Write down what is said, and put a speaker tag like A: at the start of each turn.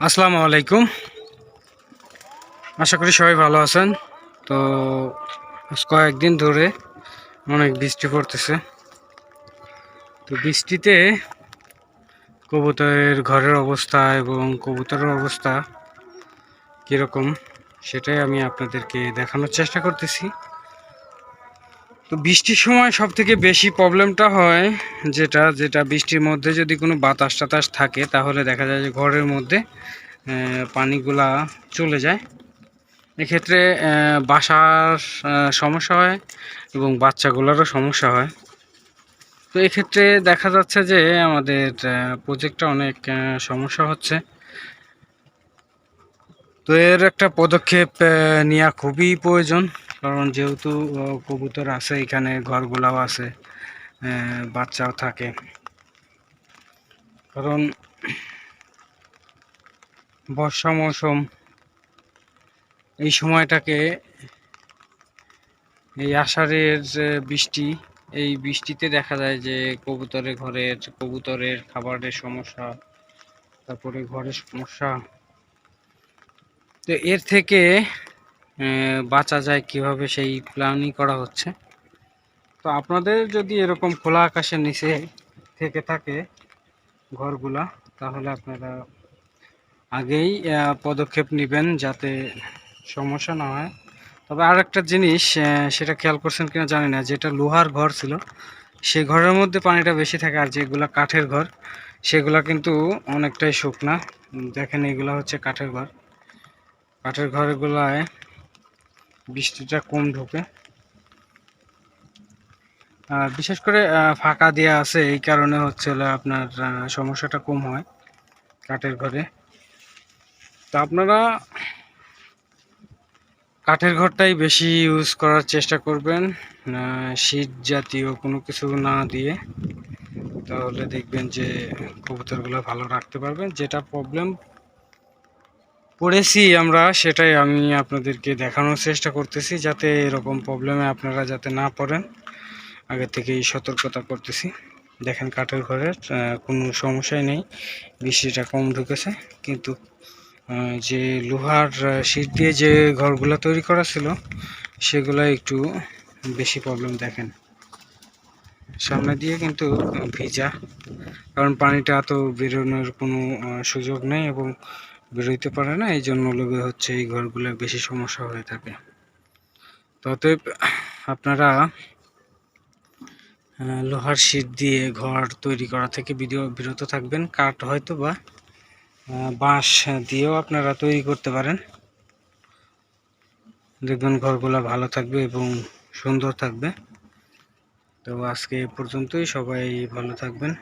A: আসসালামু আলাইকুম। আশা করি সবাই ভালো আছেন। তো আজ কয়েকদিন ধরে অনেক বৃষ্টি পড়তেছে। তো বৃষ্টিতে কবুতরের ঘরের অবস্থা এবং কবুতরের অবস্থা কীরকম সেটাই আমি আপনাদেরকে দেখানোর চেষ্টা করতেছি। তো বৃষ্টির সময় সবথেকে বেশি প্রবলেমটা হয় যেটা বৃষ্টির মধ্যে যদি কোনো বাতাস টাতাস থাকে তাহলে দেখা যায় যে ঘরের মধ্যে পানিগুলা চলে যায়। এক্ষেত্রে বাসার সমস্যা হয় এবং বাচ্চাগুলোরও সমস্যা হয়। তো এক্ষেত্রে দেখা যাচ্ছে যে আমাদের প্রজেক্টটা অনেক সমস্যা হচ্ছে। তো এর একটা পদক্ষেপ নেওয়া খুবই প্রয়োজন, কারণ যেহেতু কবুতর আছে, এখানে ঘরগুলাও আছে, বাচ্চাও থাকে। কারণ বর্ষা মৌসুম এই সময়টাকে, এই আষাঢ়ের যে বৃষ্টি, এই বৃষ্টিতে দেখা যায় যে কবুতরের খাবারের সমস্যা, তারপরে ঘরের সমস্যা। তো এর থেকে বাঁচা যায় কিভাবে সেই প্ল্যানই করা হচ্ছে। তো আপনাদের যদি এরকম খোলা আকাশের নিচে থেকে থাকে ঘরগুলা, তাহলে আপনারা আগেই পদক্ষেপ নেবেন যাতে সমস্যা না হয়। তবে আর একটা জিনিস, সেটা খেয়াল করছেন কিনা জানি না, যেটা লোহার ঘর ছিল সেই ঘরের মধ্যে পানিটা বেশি থাকে, আর যেগুলা কাঠের ঘর সেগুলা কিন্তু অনেকটাই শুকনা। দেখেন, এগুলা হচ্ছে কাঠের ঘর। কাঠের ঘরগুলায় বৃষ্টিটা কম ঢোকে, আর বিশেষ করে ফাঁকা দেওয়া আছে, এই কারণে হচ্ছে আপনার সমস্যাটা কম হয় কাঠের ঘরে। তো আপনারা কাঠের ঘরটাই বেশি ইউজ করার চেষ্টা করবেন, শীত জাতীয় কোনো কিছু না দিয়ে। তাহলে দেখবেন যে কবুতরগুলো ভালো রাখতে পারবেন। যেটা প্রবলেম পড়েছি আমরা, সেটাই আমি আপনাদেরকে দেখানোর চেষ্টা করতেছি, যাতে এরকম প্রবলেমে আপনারা যাতে না পড়েন, আগে থেকেই সতর্কতা করতেছি। দেখেন, কাঠের ঘরের কোনো সমস্যাই নেই, বৃষ্টিটা কম ঢুকেছে। কিন্তু যে লোহার শীট দিয়ে যে ঘরগুলো তৈরি করা ছিল সেগুলো একটু বেশি প্রবলেম। দেখেন, সামনে দিয়ে কিন্তু ভিজা, কারণ পানিটা তো বেরোনোর কোনো সুযোগ নেই এবং বেরোইতে পারে না, এই জন্য লোভে হচ্ছে এই ঘরগুলো বেশি সমস্যা হয়ে থাকে। অতএব আপনারা লোহার শীট দিয়ে ঘর তৈরি করা থেকে বিরত থাকবেন। কাঠ হয়তো বা বাঁশ দিয়েও আপনারা তৈরি করতে পারেন, দেখবেন ঘরগুলো ভালো থাকবে এবং সুন্দর থাকবে। তো আজকে এ পর্যন্তই, সবাই ভালো থাকবেন।